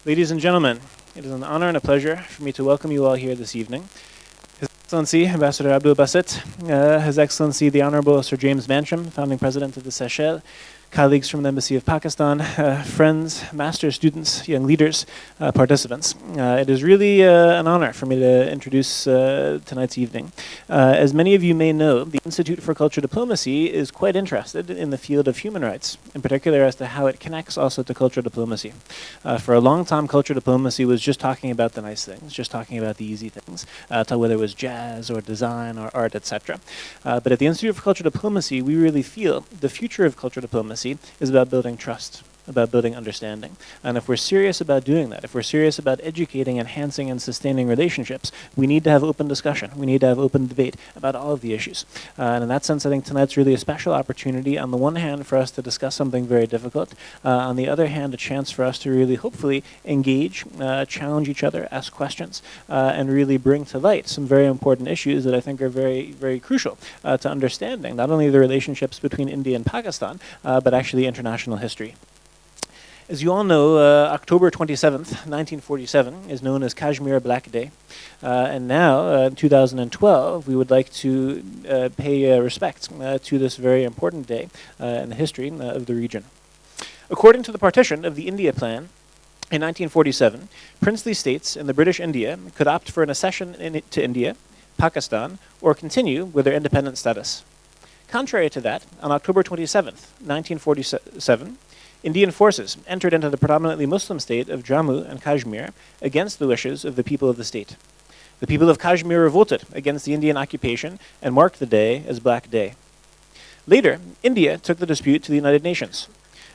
Ladies and gentlemen, it is an honor and a pleasure for me to welcome you all here this evening. His Excellency, Ambassador Abdul Basit, His Excellency, the Honorable Sir James Bantrim, founding president of the Seychelles, colleagues from the Embassy of Pakistan, friends, master students, young leaders, participants. It is really an honor for me to introduce tonight's evening. As many of you may know, the Institute for Culture Diplomacy is quite interested in the field of human rights, in particular as to how it connects also to culture diplomacy. For a long time, culture diplomacy was just talking about the nice things, just talking about the easy things, whether it was jazz or design or art, etc. But at the Institute for Culture Diplomacy, we really feel the future of culture diplomacy is about building trust, about building understanding. And if we're serious about doing that, if we're serious about educating, enhancing, and sustaining relationships, we need to have open discussion. We need to have open debate about all of the issues. And in that sense, I think tonight's really a special opportunity, on the one hand, for us to discuss something very difficult, on the other hand, a chance for us to really, hopefully, engage, challenge each other, ask questions, and really bring to light some very important issues that I think are very, very crucial to understanding not only the relationships between India and Pakistan, but actually international history. As you all know, October 27th, 1947 is known as Kashmir Black Day. And now, in 2012, we would like to pay respect to this very important day in the history of the region. According to the partition of the India Plan, in 1947, princely states in the British India could opt for an accession to India, Pakistan, or continue with their independent status. Contrary to that, on October 27th, 1947, Indian forces entered into the predominantly Muslim state of Jammu and Kashmir against the wishes of the people of the state. The people of Kashmir revolted against the Indian occupation and marked the day as Black Day. Later, India took the dispute to the United Nations.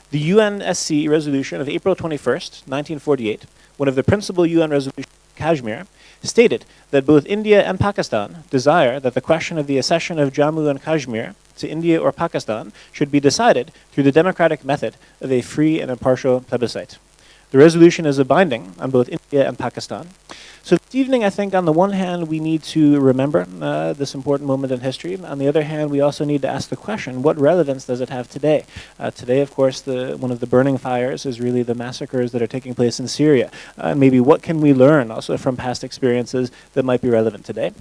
The UNSC resolution of April 21st, 1948, one of the principal UN resolutions of Kashmir, stated that both India and Pakistan desire that the question of the accession of Jammu and Kashmir to India or Pakistan should be decided through the democratic method of a free and impartial plebiscite. The resolution is binding on both India and Pakistan. So this evening, I think, on the one hand, we need to remember this important moment in history. On the other hand, we also need to ask the question, what relevance does it have today? Today, of course, one of the burning fires is really the massacres that are taking place in Syria. Maybe what can we learn also from past experiences that might be relevant today?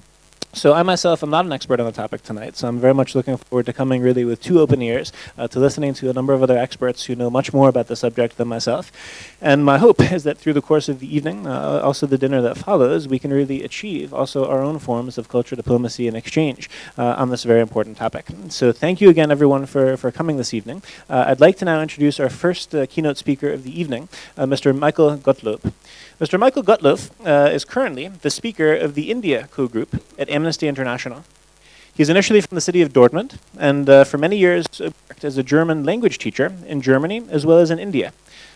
So I myself am not an expert on the topic tonight, so I'm very much looking forward to coming really with two open ears, to listening to a number of other experts who know much more about the subject than myself. And my hope is that through the course of the evening, also the dinner that follows, we can really achieve also our own forms of culture diplomacy and exchange on this very important topic. So thank you again, everyone, for coming this evening. I'd like to now introduce our first keynote speaker of the evening, Mr. Michael Gottlob. Mr. Michael Gottlob is currently the speaker of the India co-group at Amnesty International. He's initially from the city of Dortmund, and for many years worked as a German language teacher in Germany as well as in India.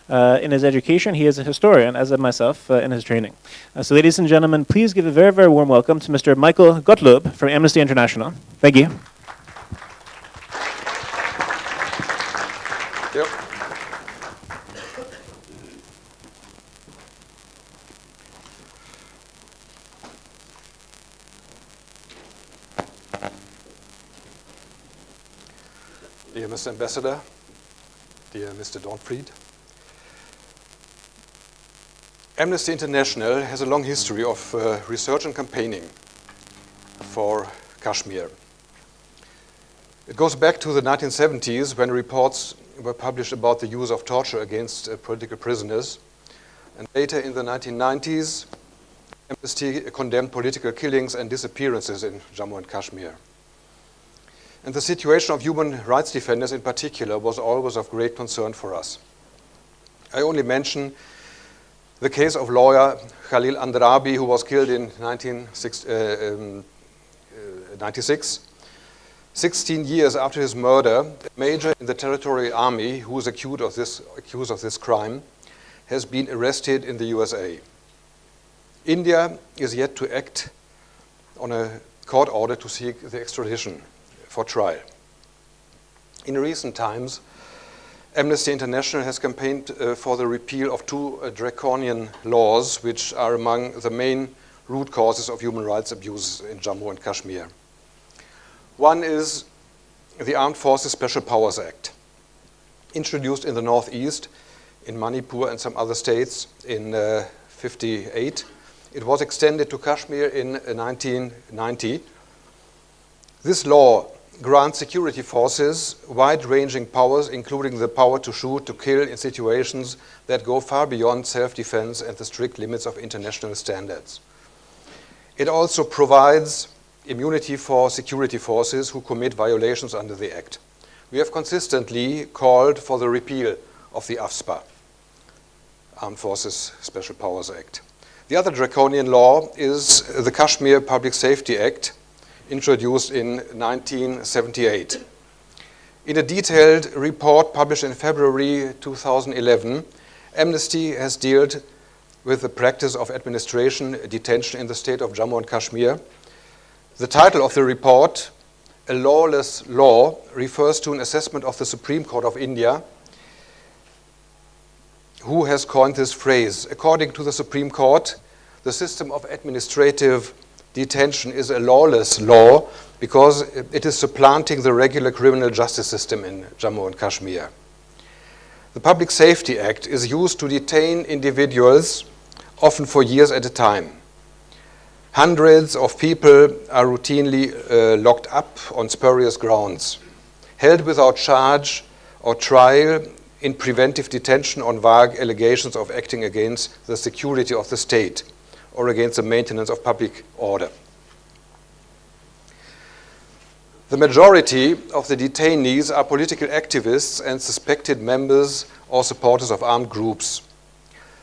In his education, he is a historian, as am myself, in his training. So ladies and gentlemen, please give a very, very warm welcome to Mr. Michael Gottlob from Amnesty International. Thank you. Yep. Dear Mr. Ambassador, dear Mr. Dornfried, Amnesty International has a long history of research and campaigning for Kashmir. It goes back to the 1970s when reports were published about the use of torture against political prisoners. And later in the 1990s, Amnesty condemned political killings and disappearances in Jammu and Kashmir. And the situation of human rights defenders in particular was always of great concern for us. I only mention the case of lawyer Khalil Andrabi, who was killed in 1996. 16 years after his murder, a major in the Territorial Army who is accused of this crime has been arrested in the USA. India is yet to act on a court order to seek the extradition for trial. In recent times, Amnesty International has campaigned for the repeal of two draconian laws which are among the main root causes of human rights abuse in Jammu and Kashmir. One is the Armed Forces Special Powers Act. Introduced in the Northeast in Manipur and some other states in 1958. It was extended to Kashmir in 1990. This law grants security forces wide-ranging powers, including the power to shoot, to kill in situations that go far beyond self-defense and the strict limits of international standards. It also provides immunity for security forces who commit violations under the Act. We have consistently called for the repeal of the AFSPA, Armed Forces Special Powers Act. The other draconian law is the Kashmir Public Safety Act, introduced in 1978. In a detailed report published in February 2011, Amnesty has dealt with the practice of administration detention in the state of Jammu and Kashmir. The title of the report, A Lawless Law, refers to an assessment of the Supreme Court of India, who has coined this phrase. According to the Supreme Court, the system of administrative detention is a lawless law because it is supplanting the regular criminal justice system in Jammu and Kashmir. The Public Safety Act is used to detain individuals, often for years at a time. Hundreds of people are routinely locked up on spurious grounds, held without charge or trial in preventive detention on vague allegations of acting against the security of the state or against the maintenance of public order. The majority of the detainees are political activists and suspected members or supporters of armed groups.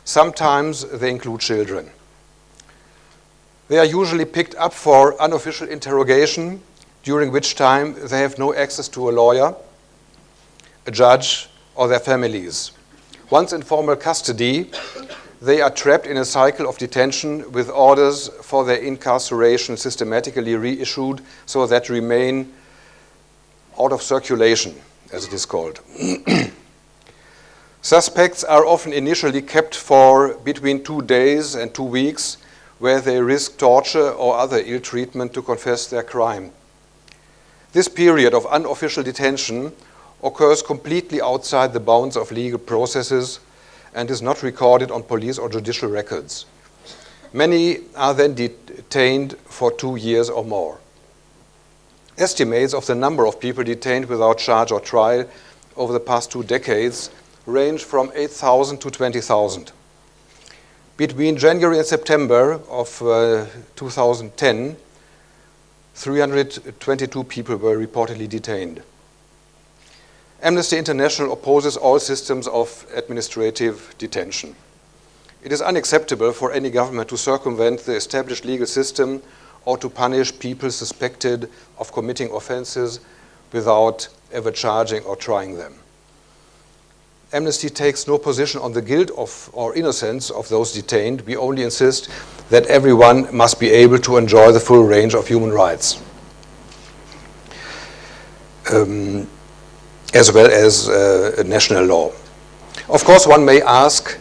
Sometimes they include children. They are usually picked up for unofficial interrogation, during which time they have no access to a lawyer, a judge, or their families. Once in formal custody, they are trapped in a cycle of detention with orders for their incarceration systematically reissued so that remain out of circulation, as it is called. Suspects are often initially kept for between 2 days and 2 weeks, where they risk torture or other ill treatment to confess their crime. This period of unofficial detention occurs completely outside the bounds of legal processes and is not recorded on police or judicial records. Many are then detained for 2 years or more. Estimates of the number of people detained without charge or trial over the past 2 decades range from 8,000 to 20,000. Between January and September of 2010, 322 people were reportedly detained. Amnesty International opposes all systems of administrative detention. It is unacceptable for any government to circumvent the established legal system or to punish people suspected of committing offenses without ever charging or trying them. Amnesty takes no position on the guilt of or innocence of those detained. We only insist that everyone must be able to enjoy the full range of human rights, as well as national law. Of course, one may ask,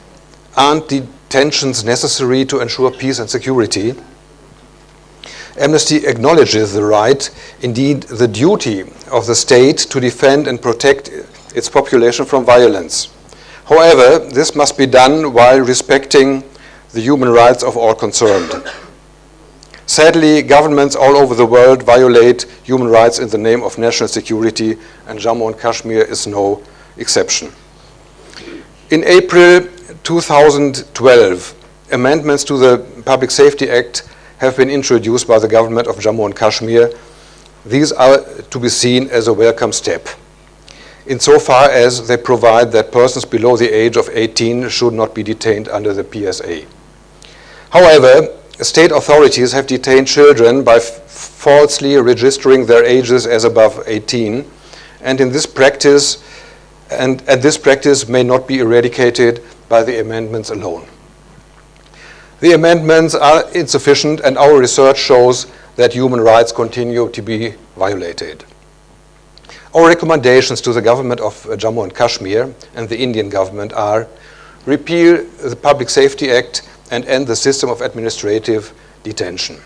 aren't detentions necessary to ensure peace and security? Amnesty acknowledges the right, indeed the duty, of the state to defend and protect its population from violence. However, this must be done while respecting the human rights of all concerned. Sadly, governments all over the world violate human rights in the name of national security, and Jammu and Kashmir is no exception. In April 2012, amendments to the Public Safety Act have been introduced by the government of Jammu and Kashmir. These are to be seen as a welcome step, insofar as they provide that persons below the age of 18 should not be detained under the PSA. However, state authorities have detained children by falsely registering their ages as above 18, and this practice may not be eradicated by the amendments alone. The amendments are insufficient, and our research shows that human rights continue to be violated. Our recommendations to the government of Jammu and Kashmir and the Indian government are: repeal the Public Safety Act and end the system of administrative detention.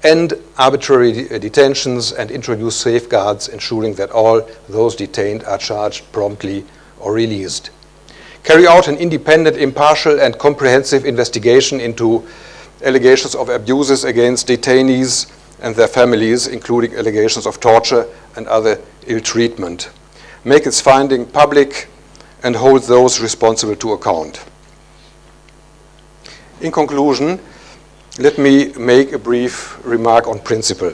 End arbitrary detentions and introduce safeguards ensuring that all those detained are charged promptly or released. carry out an independent, impartial, and comprehensive investigation into allegations of abuses against detainees and their families, including allegations of torture and other ill treatment, make its finding public, and hold those responsible to account. In conclusion, let me make a brief remark on principle.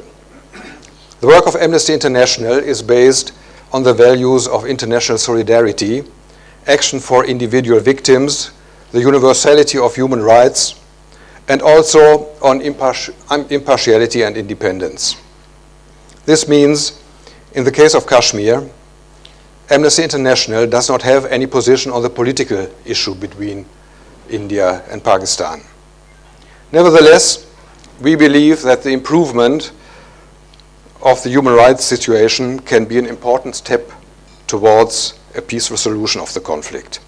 The work of Amnesty International is based on the values of international solidarity, action for individual victims, the universality of human rights, and also on impartiality and independence. This means, in the case of Kashmir, Amnesty International does not have any position on the political issue between India and Pakistan. Nevertheless, we believe that the improvement of the human rights situation can be an important step towards a peaceful solution of the conflict.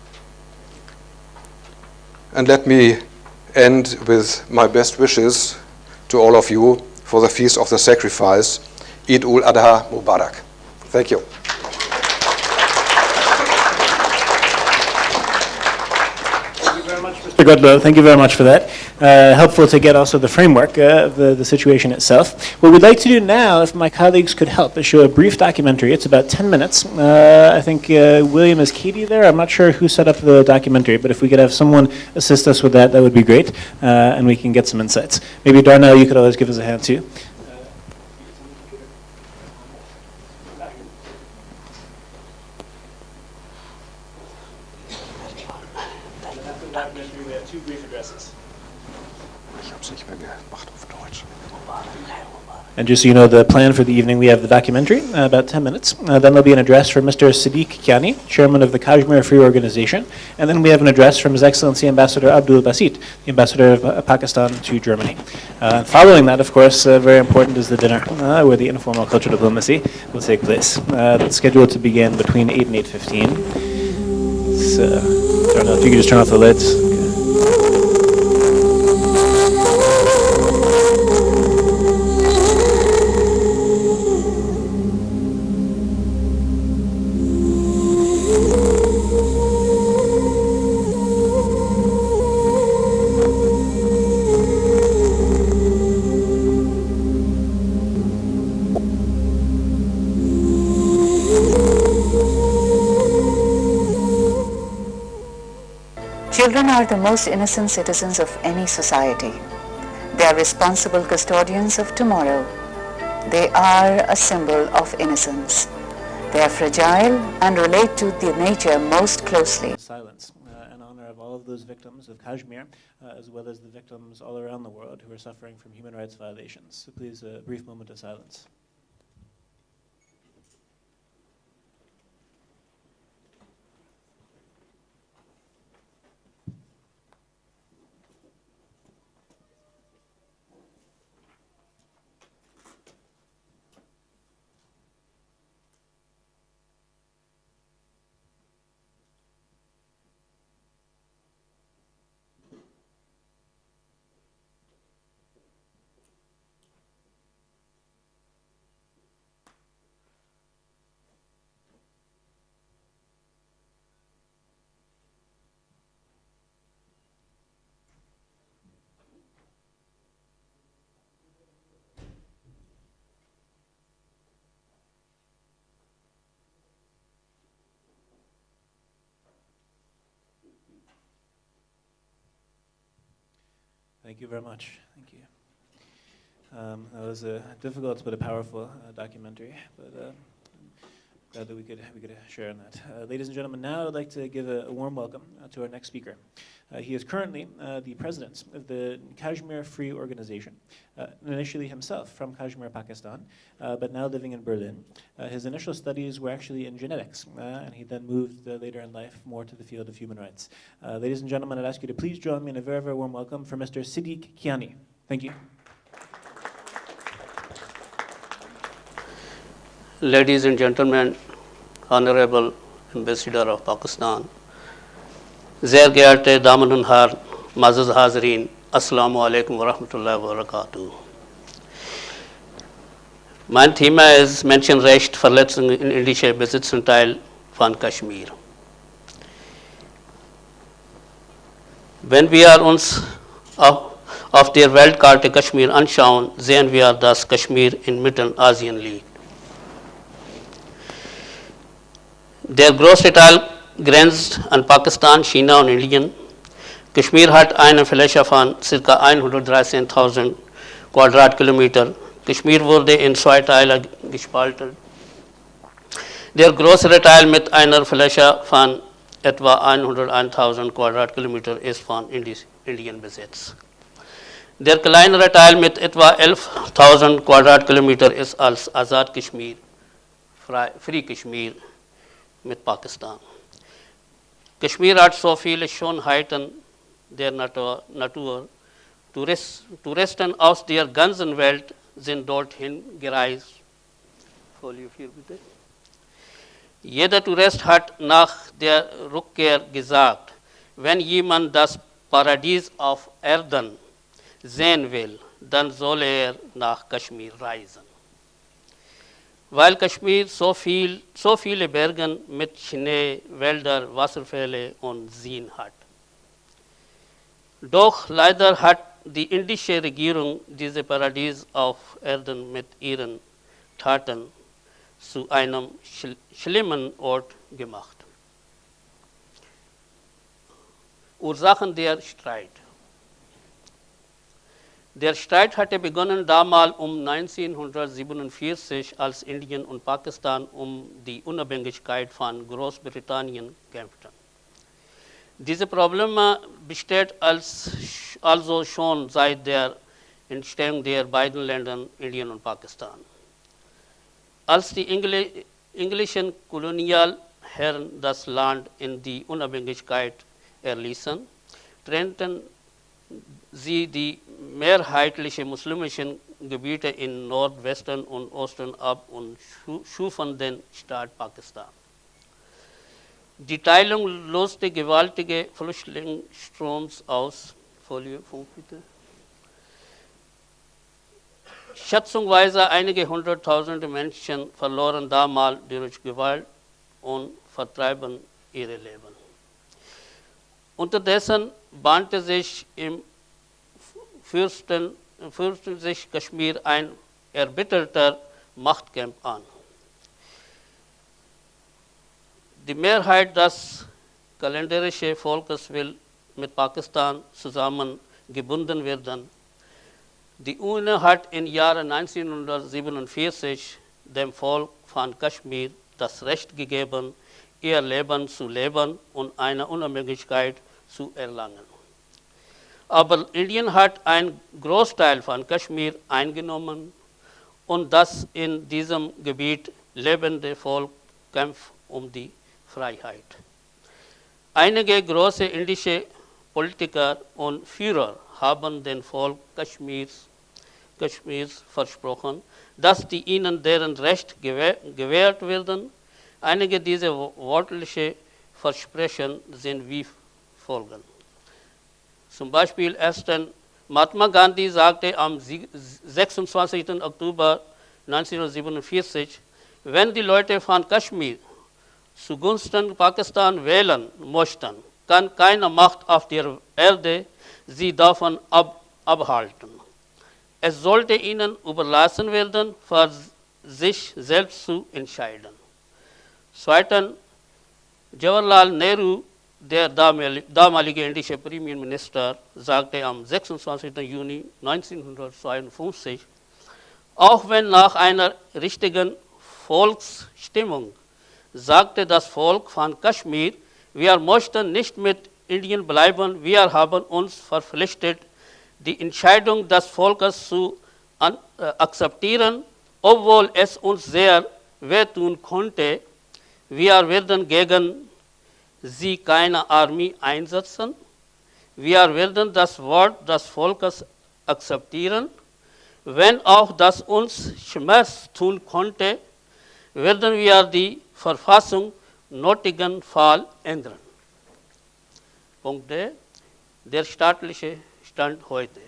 And let me end with my best wishes to all of you for the Feast of the Sacrifice. Eid ul-Adha Mubarak. Thank you. Mr. Godlow, thank you very much for that. Helpful to get also the framework of the situation itself. What we'd like to do now, if my colleagues could help, is show a brief documentary. It's about 10 minutes. I think William, is Katie there? I'm not sure who set up the documentary, but if we could have someone assist us with that, that would be great, and we can get some insights. Maybe Darnell, you could always give us a hand too. We have two brief addresses. And just so you know, the plan for the evening, we have the documentary, about 10 minutes. Then there'll be an address from Mr. Sadiq Kiani, chairman of the Kashmir Free Organization. And then we have an address from His Excellency Ambassador Abdul Basit, the ambassador of Pakistan to Germany. Following that, of course, very important is the dinner, where the informal cultural diplomacy will take place. That's scheduled to begin between 8 and 8:15. So, I don't know if you could just turn off the lids. Children are the most innocent citizens of any society. They are responsible custodians of tomorrow. They are a symbol of innocence. They are fragile and relate to the nature most closely. Silence in honor of all of those victims of Kashmir, as well as the victims all around the world who are suffering from human rights violations. So please, a brief moment of silence. Thank you very much. Thank you. That was a difficult but a powerful documentary, but glad that we could share in that. Ladies and gentlemen, now I'd like to give a warm welcome to our next speaker. He is currently the president of the Kashmir Free Organization, initially himself from Kashmir, Pakistan, but now living in Berlin. His initial studies were actually in genetics, and he then moved later in life more to the field of human rights. Ladies and gentlemen, I'd ask you to please join me in a very, very warm welcome for Mr. Sadiq Kiani. Thank you. Ladies and gentlemen, Honorable Ambassador of Pakistan, sehr geehrte Damen und Herren, Ma'aziz Hazreen, Assalamu alaikum wa rahmatullahi wa barakatuh. Mein Thema ist Menschenrecht, Verletzungen in indischer Besitzanteil von Kashmir. Wenn wir uns auf der Weltkarte Kashmir anschauen, sehen wir, dass Kashmir inmitten Asien liegt. Der größte Teil grenzt an Pakistan, China und Indien. Kashmir hat eine Fläche von ca. 113.000 Quadratkilometer. Kashmir wurde in zwei Teile gespalten. Der größere Teil mit einer Fläche von etwa 101.000 Quadratkilometer ist von Indien Besitz. Der kleinere Teil mit etwa 11.000 Quadratkilometer ist als Azad Kashmir, Free Kashmir mit Pakistan. Kashmir hat so viele Schönheiten der Natur. Touristen aus der ganzen Welt sind dorthin gereist. Folie 4 bitte. Jeder Tourist hat nach der Rückkehr gesagt, wenn jemand das Paradies auf Erden sehen will, dann soll er nach Kashmir reisen. Weil Kashmir so viele Berge mit Schnee, Wälder, Wasserfälle und Seen hat. Doch leider hat die indische Regierung dieses Paradies auf Erden mit ihren Taten zu einem schlimmen Ort gemacht. Ursachen der Streit. Der Streit hatte begonnen damals um 1947, als Indien und Pakistan um die Unabhängigkeit von Großbritannien kämpften. Diese Probleme besteht also schon seit der Entstehung der beiden Länder Indien und Pakistan. Als die englischen Kolonialherren das Land in die Unabhängigkeit erließen, trennten sie die mehrheitlich muslimischen Gebiete in Nordwesten und Osten ab und schufen den Staat Pakistan. Die Teilung löste gewaltige Flüchtlingsstroms aus. Folie 5 bitte. Schätzungsweise einige hunderttausende Menschen verloren damals durch Gewalt und vertreiben ihre Leben. Unterdessen bahnte sich im fürstlich Kashmir ein erbitterter Machtkampf an. Die Mehrheit des kalendarischen Volkes will mit Pakistan zusammengebunden werden. Die UNO hat im Jahre 1947 dem Volk von Kashmir das Recht gegeben, ihr Leben zu leben und eine Unabhängigkeit zu erlangen. Aber Indien hat einen Großteil von Kashmir eingenommen und das in diesem Gebiet lebende Volk kämpft um die Freiheit. Einige große indische Politiker und Führer haben dem Volk Kashmirs versprochen, dass ihnen deren Recht gewährt werden. Einige dieser wortlichen Versprechen sind wie folgen. Zum Beispiel Mahatma Gandhi sagte am 26. Oktober 1947, wenn die Leute von Kashmir zugunsten Pakistan wählen möchten, kann keine Macht auf der Erde sie davon abhalten. Es sollte ihnen überlassen werden, für sich selbst zu entscheiden. Zweitens, Jawaharlal Nehru, der damalige indische Premierminister, sagte am 26. Juni 1952, auch wenn nach einer richtigen Volksstimmung sagte das Volk von Kashmir, wir möchten nicht mit Indien bleiben, wir haben uns verpflichtet, die Entscheidung des Volkes zu akzeptieren, obwohl es uns sehr wehtun konnte. Wir werden gegen sie keine Armee einsetzen. Wir werden das Wort des Volkes akzeptieren. Wenn auch das uns Schmerz tun konnte, werden wir die Verfassung nötigen Fall ändern. Punkt D. Der staatliche Stand heute.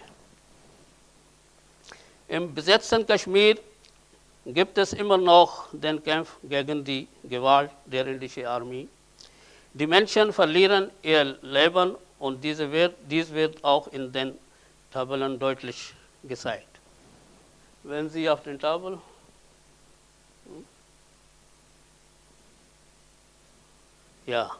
Im besetzten Kashmir gibt es immer noch den Kampf gegen die Gewalt der indischen Armee. Die Menschen verlieren ihr Leben und dies wird auch in den Tabellen deutlich gezeigt. Wenn Sie auf den Tabel ja,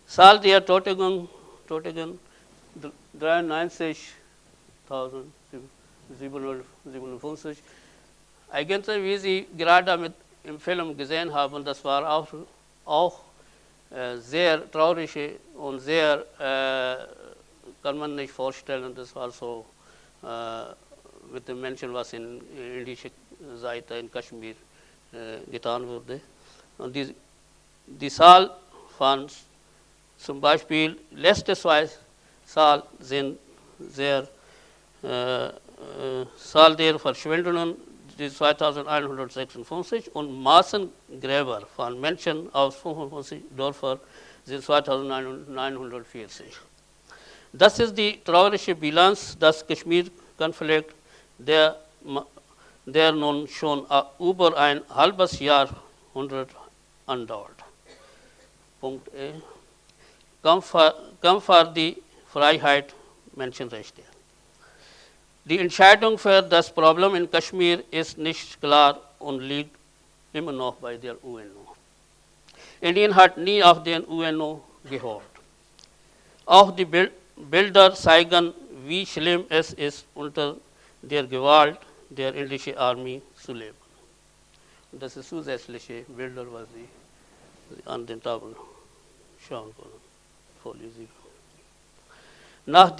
Zahl der Toten 93.757. Eigentlich, wie Sie gerade im Film gesehen haben, das war auch sehr traurig und sehr, kann man nicht vorstellen, das war so mit den Menschen, was in indischer Seite in Kashmir getan wurde. Und die Zahl von zum Beispiel letzte zwei Zahl sind sehr Zahl der Verschwendungen, die 2156 und Massengräber von Menschen aus 55 Dörfern sind 2940. Das ist die traurige Bilanz des Kashmir-Konflikts, der nun schon über ein halbes Jahrhundert andauert. Punkt E. Kampf für die Freiheit, Menschenrechte. Die Entscheidung für das Problem in Kashmir ist nicht klar und liegt immer noch bei der UNO. Indien hat nie auf den UNO gehört. Auch die Bilder zeigen, wie schlimm es ist, unter der Gewalt der indischen Armee zu leben. Und das sind zusätzliche Bilder, was Sie an den Tafeln schauen können. Folie 7. Nach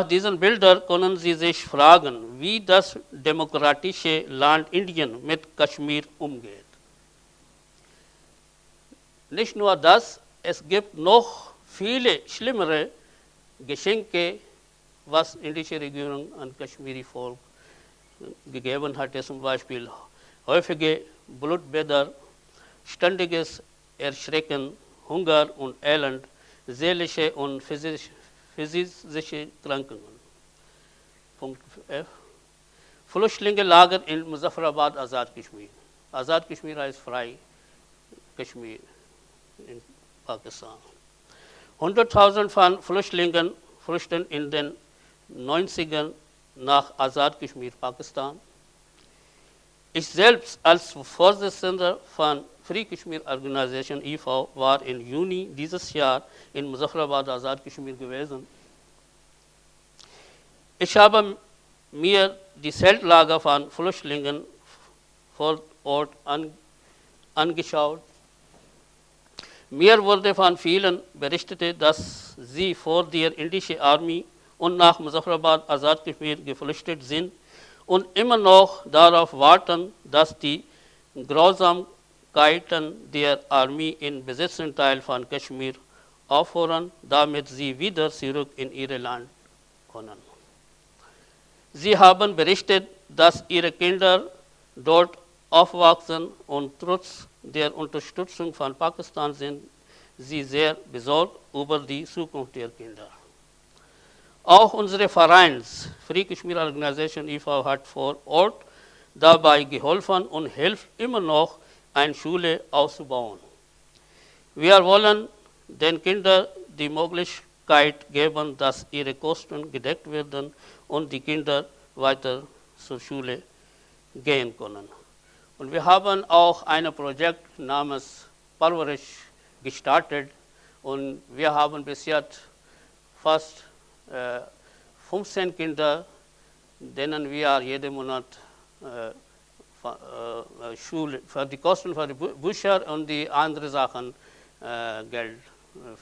diesen Bildern können Sie sich fragen, wie das demokratische Land Indien mit Kashmir umgeht. Nicht nur das, es gibt noch viele schlimmere Geschenke, was indische Regierung an Kashmiri Volk gegeben hatte, zum Beispiel häufige Blutbäder, ständiges Erschrecken, Hunger und Elend, seelische und physische Krankheiten. Punkt F. Flüchtlinge-Lager in Muzaffarabad, Azad Kashmir. Azad Kashmir heißt frei Kashmir in Pakistan. 100.000 von Flüchtlingen flüchten in den 90ern nach Azad Kashmir, Pakistan. Ich selbst als Vorsitzender von Free Kashmir Organisation e.V. war im Juni dieses Jahr in Muzaffarabad, Azad Kashmir gewesen. Ich habe mir die Zeltlager von Flüchtlingen vor Ort angeschaut. Mir wurde von vielen berichtet, dass sie vor der indischen Armee und nach Muzaffarabad, Azad Kashmir geflüchtet sind und immer noch darauf warten, dass die Grausamkeiten der Armee im besetzten Teil von Kashmir aufhören, damit sie wieder zurück in ihr Land können. Sie haben berichtet, dass ihre Kinder dort aufwachsen und trotz der Unterstützung von Pakistan sind sie sehr besorgt über die Zukunft der Kinder. Auch unsere Vereins Free Kashmir Organisation e.V. hat vor Ort dabei geholfen und hilft immer noch, eine Schule auszubauen. Wir wollen den Kindern die Möglichkeit geben, dass ihre Kosten gedeckt werden und die Kinder weiter zur Schule gehen können. Und wir haben auch ein Projekt namens Parvarish gestartet und wir haben bis jetzt fast 15 Kinder, denen wir jeden Monat Schule, für die Kosten für die Bücher und die anderen Sachen Geld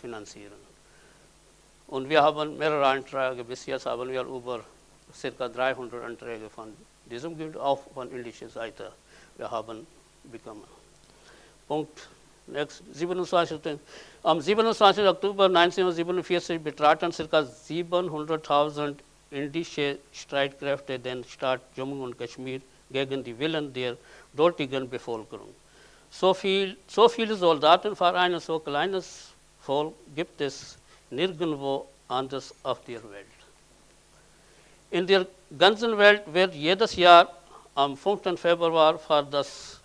finanzieren. Und wir haben mehrere Anträge, bis jetzt haben wir über ca. 300 Anträge von diesem Geld, auch von indischer Seite, wir haben bekommen. Punkt. Next, 27. Am 27. Oktober 1947 betraten ca. 700.000 indische Streitkräfte den Staat Jammu und Kashmir gegen die Willen der dortigen Bevölkerung. So viele Soldaten für ein so kleines Volk gibt es nirgendwo anders auf der Welt. In der ganzen Welt wird jedes Jahr am 5. Februar für das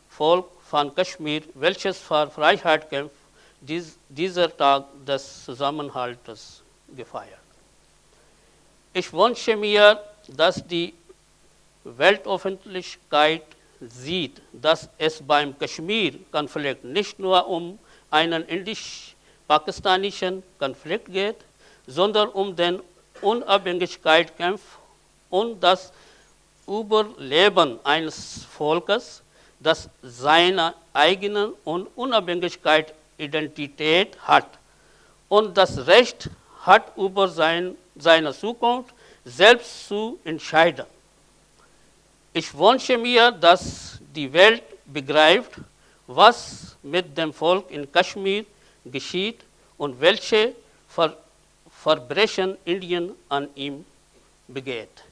Volk von Kashmir, welches für Freiheit kämpft, dieser Tag des Zusammenhaltes gefeiert. Ich wünsche mir, dass die Weltöffentlichkeit sieht, dass es beim Kashmir-Konflikt nicht nur um einen indisch-pakistanischen Konflikt geht, sondern um den Unabhängigkeitskampf und das Überleben eines Volkes, das seine eigene Unabhängigkeit-Identität hat und das Recht hat, über seine Zukunft selbst zu entscheiden. Ich wünsche mir, dass die Welt begreift, was mit dem Volk in Kashmir geschieht und welche Verbrechen Indien an ihm begeht.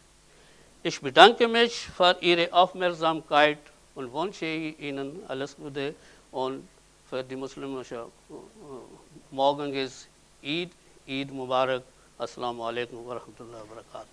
Ich bedanke mich für Ihre Aufmerksamkeit und wünsche Ihnen alles Gute. Und für die muslimische Morgen ist Eid Mubarak. Assalamu alaikum wa rahmatullahi wa barakatuh.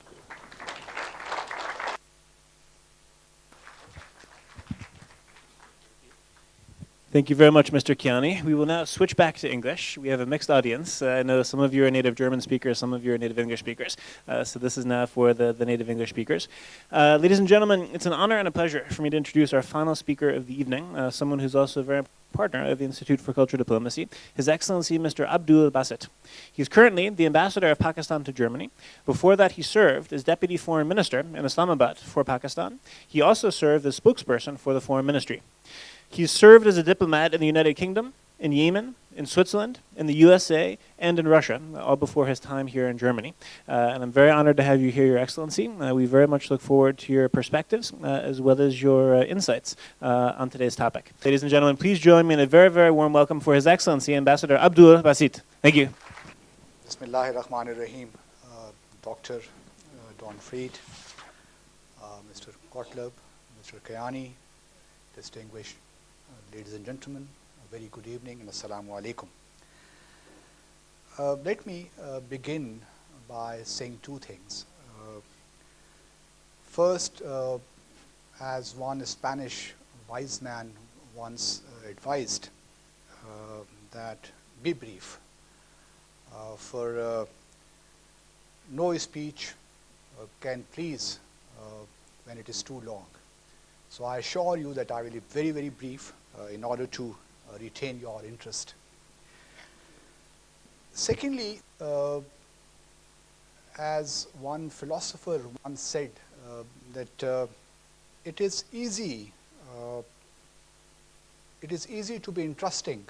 Thank you very much, Mr. Kiani. We will now switch back to English. We have a mixed audience. I know some of you are native German speakers, some of you are native English speakers. So this is now for the native English speakers. Ladies and gentlemen, it's an honor and a pleasure for me to introduce our final speaker of the evening, someone who's also a very partner of the Institute for Cultural Diplomacy, His Excellency Mr. Abdul Basit. He is currently the ambassador of Pakistan to Germany. Before that, he served as Deputy Foreign Minister in Islamabad for Pakistan. He also served as spokesperson for the Foreign Ministry. He's served as a diplomat in the United Kingdom, in Yemen, in Switzerland, in the USA, and in Russia, all before his time here in Germany. And I'm very honored to have you here, Your Excellency. We very much look forward to your perspectives as well as your insights on today's topic. Ladies and gentlemen, please join me in a very, very warm welcome for His Excellency, Ambassador Abdul Basit. Thank you. Bismillahirrahmanirrahim. Dr. Don Fried, Mr. Gottlieb, Mr. Kayani, distinguished ladies and gentlemen, a very good evening and assalamu alaikum. Let me begin by saying two things. First, as one Spanish wise man once advised, that be brief. For no speech can please when it is too long. So I assure you that I will be very, very brief in order to retain your interest. Secondly, as one philosopher once said, that it is easy to be interesting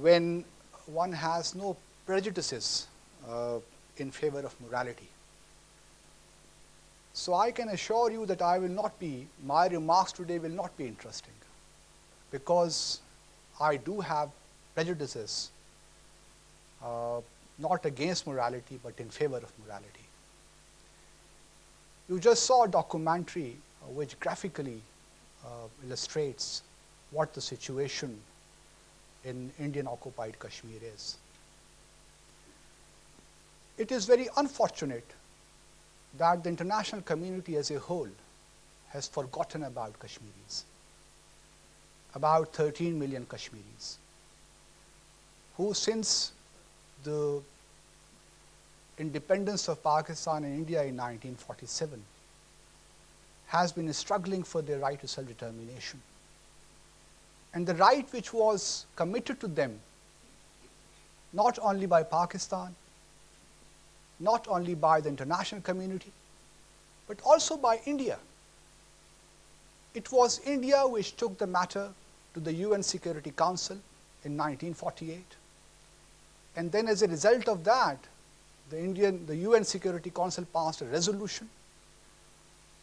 when one has no prejudices in favor of morality. So I can assure you that my remarks today will not be interesting, because I do have prejudices, not against morality, but in favor of morality. You just saw a documentary which graphically illustrates what the situation in Indian-occupied Kashmir is. It is very unfortunate that the international community as a whole has forgotten about Kashmiris, about 13 million Kashmiris, who since the independence of Pakistan and India in 1947 has been struggling for their right to self-determination. And the right which was committed to them not only by Pakistan, not only by the international community, but also by India. It was India which took the matter to the UN Security Council in 1948. And then as a result of that, the UN Security Council passed a resolution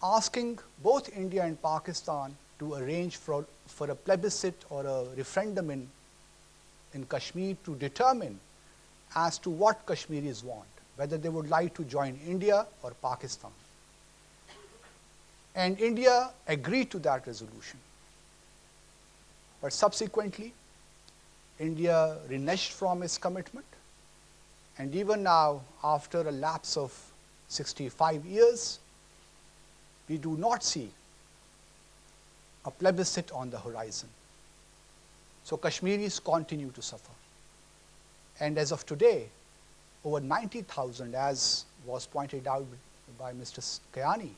asking both India and Pakistan to arrange for a plebiscite or a referendum in Kashmir to determine as to what Kashmiris want, whether they would like to join India or Pakistan. And India agreed to that resolution. But subsequently, India reneged from its commitment. And even now, after a lapse of 65 years, we do not see a plebiscite on the horizon. So Kashmiris continue to suffer. And as of today, over 90,000, as was pointed out by Mr. Kayani,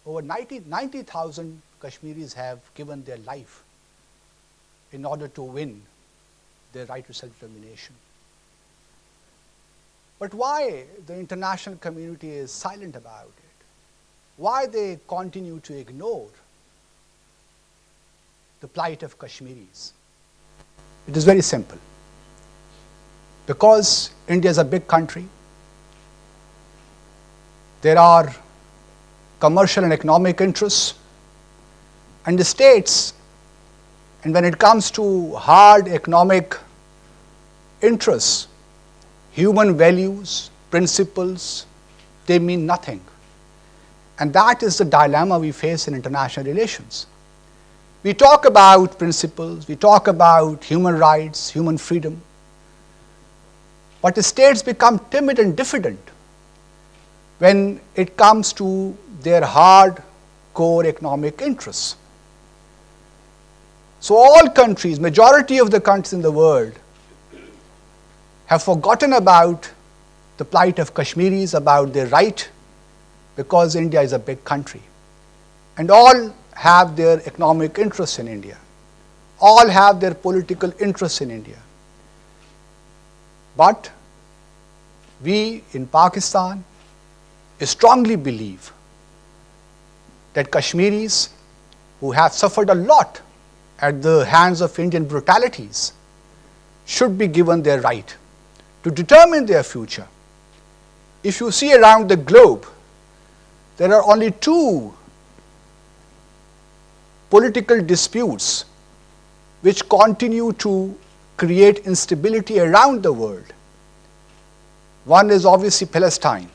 over 90,000 Kashmiris have given their life in order to win their right to self-determination. But why the international community is silent about it? Why they continue to ignore the plight of Kashmiris? It is very simple. Because India is a big country, there are commercial and economic interests, and the states, and when it comes to hard economic interests, human values, principles, they mean nothing. And that is the dilemma we face in international relations. We talk about principles, we talk about human rights, human freedom, but the states become timid and diffident when it comes to their hard core economic interests. So all countries, majority of the countries in the world, have forgotten about the plight of Kashmiris, about their right, because India is a big country. And all have their economic interests in India. All have their political interests in India. But we in Pakistan strongly believe that Kashmiris, who have suffered a lot at the hands of Indian brutalities, should be given their right to determine their future. If you see around the globe, there are only two political disputes which continue to create instability around the world. One is obviously Palestine,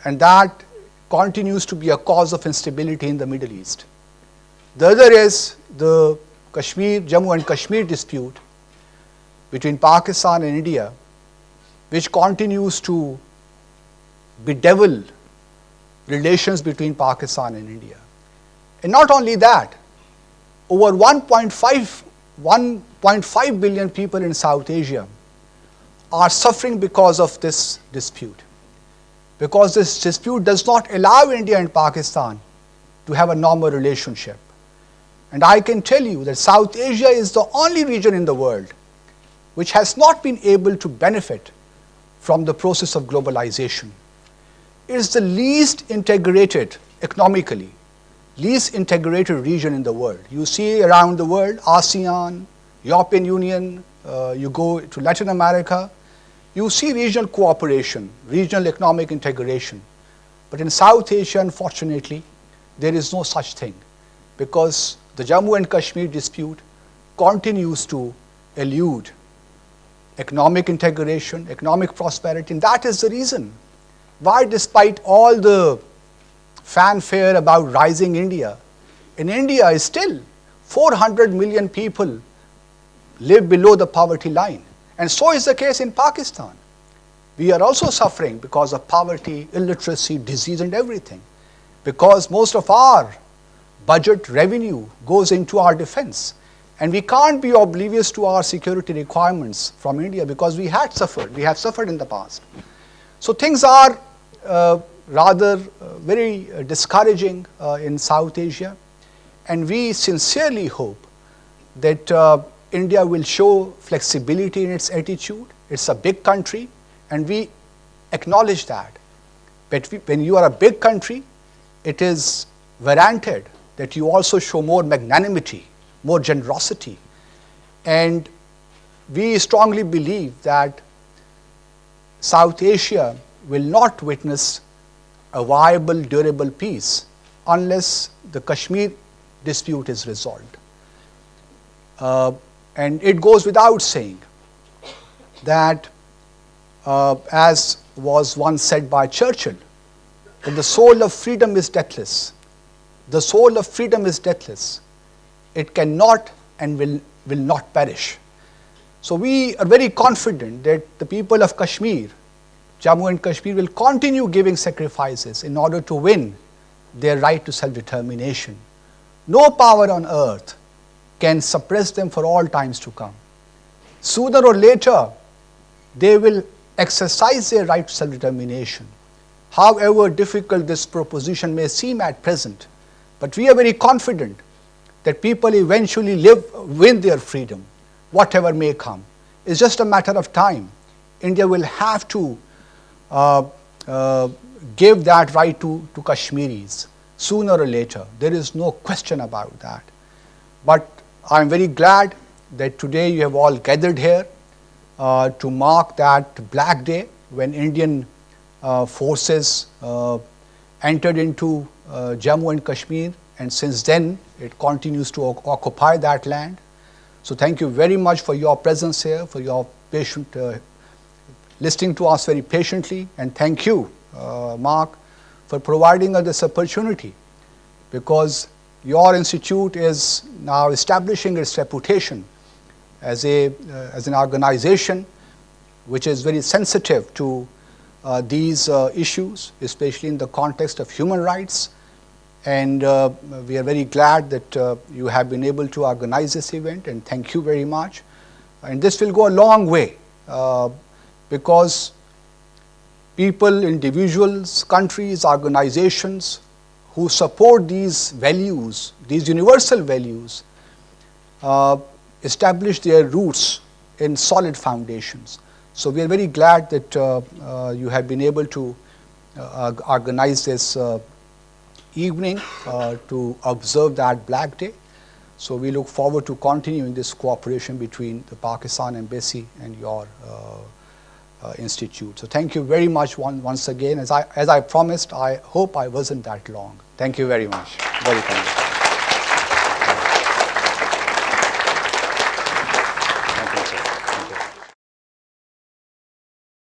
and that continues to be a cause of instability in the Middle East. The other is the Jammu and Kashmir dispute between Pakistan and India, which continues to bedevil relations between Pakistan and India. And not only that, over 1.5 billion people in South Asia are suffering because of this dispute. Because this dispute does not allow India and Pakistan to have a normal relationship. And I can tell you that South Asia is the only region in the world which has not been able to benefit from the process of globalization. It is the least integrated economically, least integrated region in the world. You see around the world, ASEAN, European Union, you go to Latin America, you see regional cooperation, regional economic integration. But in South Asia, unfortunately, there is no such thing, because the Jammu and Kashmir dispute continues to elude economic integration, economic prosperity, and that is the reason why, despite all the fanfare about rising India, in India is still 400 million people live below the poverty line. And so is the case in Pakistan. We are also suffering because of poverty, illiteracy, disease and everything, because most of our budget revenue goes into our defense. And we can't be oblivious to our security requirements from India, because we have suffered in the past. So things are rather very discouraging in South Asia, and we sincerely hope that India will show flexibility in its attitude. It's a big country, and we acknowledge that. But when you are a big country, it is warranted that you also show more magnanimity, more generosity. And we strongly believe that South Asia will not witness a viable, durable peace unless the Kashmir dispute is resolved. And it goes without saying that, as was once said by Churchill, that the soul of freedom is deathless. The soul of freedom is deathless. It cannot and will not perish. So we are very confident that the people of Kashmir, Jammu and Kashmir, will continue giving sacrifices in order to win their right to self-determination. No power on earth can suppress them for all times to come. Sooner or later, they will exercise their right to self-determination. However difficult this proposition may seem at present, but we are very confident that people eventually win their freedom, whatever may come. It's just a matter of time. India will have to give that right to Kashmiris sooner or later. There is no question about that. But I'm very glad that today you have all gathered here to mark that Black Day when Indian forces entered into Jammu and Kashmir, and since then it continues to occupy that land. So thank you very much for your presence here, for your patient listening to us very patiently, and thank you, Mark, for providing us this opportunity, because your institute is now establishing its reputation as an organization which is very sensitive to these issues, especially in the context of human rights. And we are very glad that you have been able to organize this event, and thank you very much. And this will go a long way because people, individuals, countries, organizations who support these values, these universal values, establish their roots in solid foundations. So we are very glad that you have been able to organize this evening to observe that Black Day. So we look forward to continuing this cooperation between the Pakistan Embassy and your institute. So thank you very much once again. As I promised, I hope I wasn't that long. Thank you very much. Very kind.